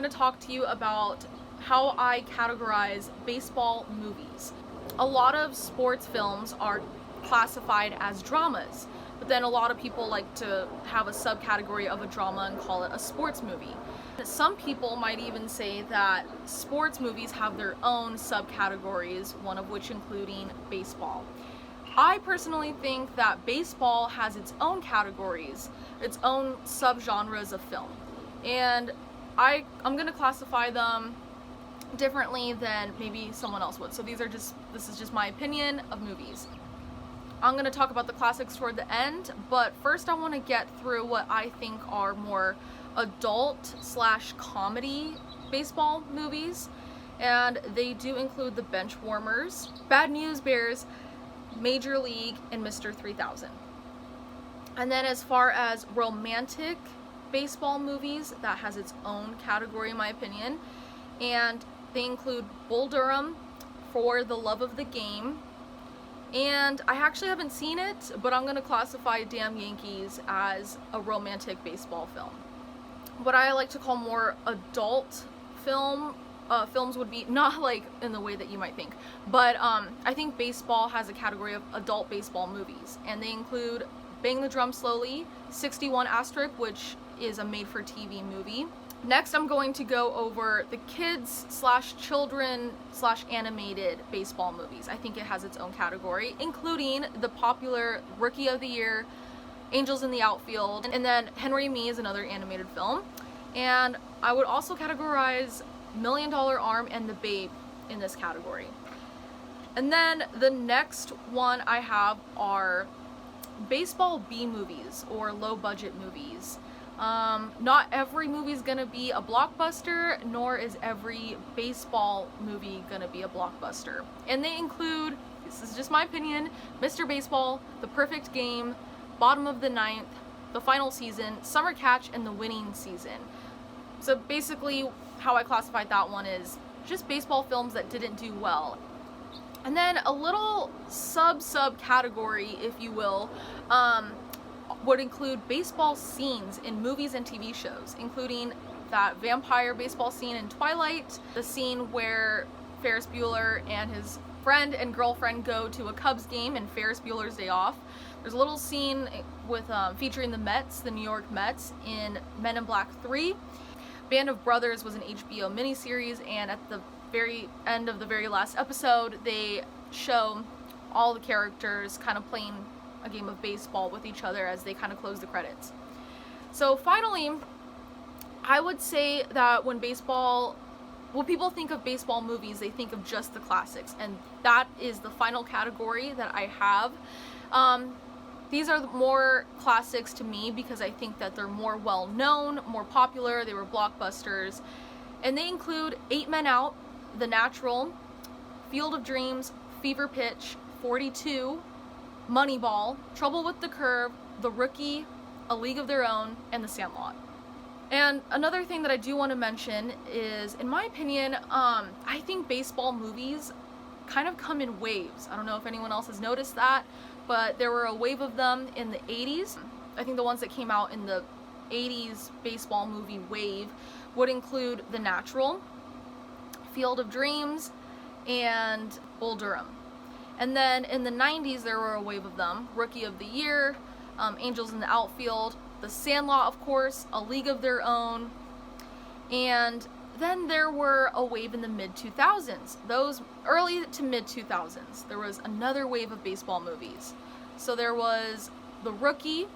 going to talk to you about how I categorize baseball movies. A lot of sports films are classified as dramas, but then a lot of people like to have a subcategory of a drama and call it a sports movie. Some people might even say that sports movies have their own subcategories, one of which including baseball. I personally think that baseball has its own categories, its own subgenres of film, and I'm going to classify them differently than maybe someone else would. So this is just my opinion of movies. I'm going to talk about the classics toward the end, but first I want to get through what I think are more adult/comedy baseball movies, and they do include The Benchwarmers, Bad News Bears, Major League, and Mr. 3000. And then as far as romantic baseball movies, that has its own category in my opinion, and they include Bull Durham, For the Love of the Game, and I actually haven't seen it, but I'm going to classify Damn Yankees as a romantic baseball film. What I like to call more adult films would be, not like in the way that you might think, but I think baseball has a category of adult baseball movies, and they include Bang the Drum Slowly, 61 Asterisk, which is a made-for-TV movie. Next, I'm going to go over the kids/children/animated baseball movies. I think it has its own category, including the popular Rookie of the Year, Angels in the Outfield, and then Henry Me is another animated film. And I would also categorize Million Dollar Arm and The Babe in this category. And then the next one I have are baseball B movies or low budget movies. Not every movie is gonna be a blockbuster, nor is every baseball movie gonna be a blockbuster. And they include, this is just my opinion, Mr. Baseball, The Perfect Game, Bottom of the Ninth, The Final Season, Summer Catch, and The Winning Season. So basically how I classified that one is just baseball films that didn't do well. And then a little subcategory, if you will, would include baseball scenes in movies and TV shows, including that vampire baseball scene in Twilight, the scene where Ferris Bueller and his friend and girlfriend go to a Cubs game in Ferris Bueller's Day Off. There's a little scene with featuring the Mets, the New York Mets, in Men in Black 3. Band of Brothers was an HBO miniseries, and at the very end of the very last episode, they show all the characters kind of playing a game of baseball with each other as they kind of close the credits. So finally, I would say that when people think of baseball movies, they think of just the classics, and that is the final category that I have. These are more classics to me because I think that they're more well known, more popular, they were blockbusters, and they include 8 Men Out, The Natural, Field of Dreams, Fever Pitch, 42, Moneyball, Trouble with the Curve, The Rookie, A League of Their Own, and The Sandlot. And another thing that I do want to mention is, in my opinion, I think baseball movies kind of come in waves. I don't know if anyone else has noticed that, but there were a wave of them in the 80s. I think the ones that came out in the 80s baseball movie wave would include The Natural, Field of Dreams, and Bull Durham. And then in the 90s there were a wave of them, Rookie of the Year, Angels in the Outfield, The Sandlot, of course, A League of Their Own, and then there were a wave in the mid-2000s. Those early to mid-2000s, there was another wave of baseball movies. So there was The Rookie,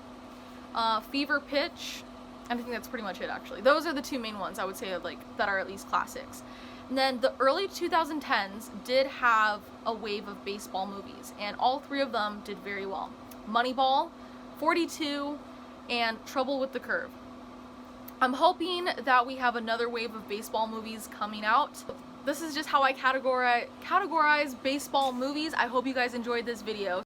Fever Pitch, and I think that's pretty much it actually. Those are the two main ones I would say that are at least classics. And then the early 2010s did have a wave of baseball movies, and all 3 of them did very well. Moneyball, 42, and Trouble with the Curve. I'm hoping that we have another wave of baseball movies coming out. This is just how I categorize baseball movies. I hope you guys enjoyed this video.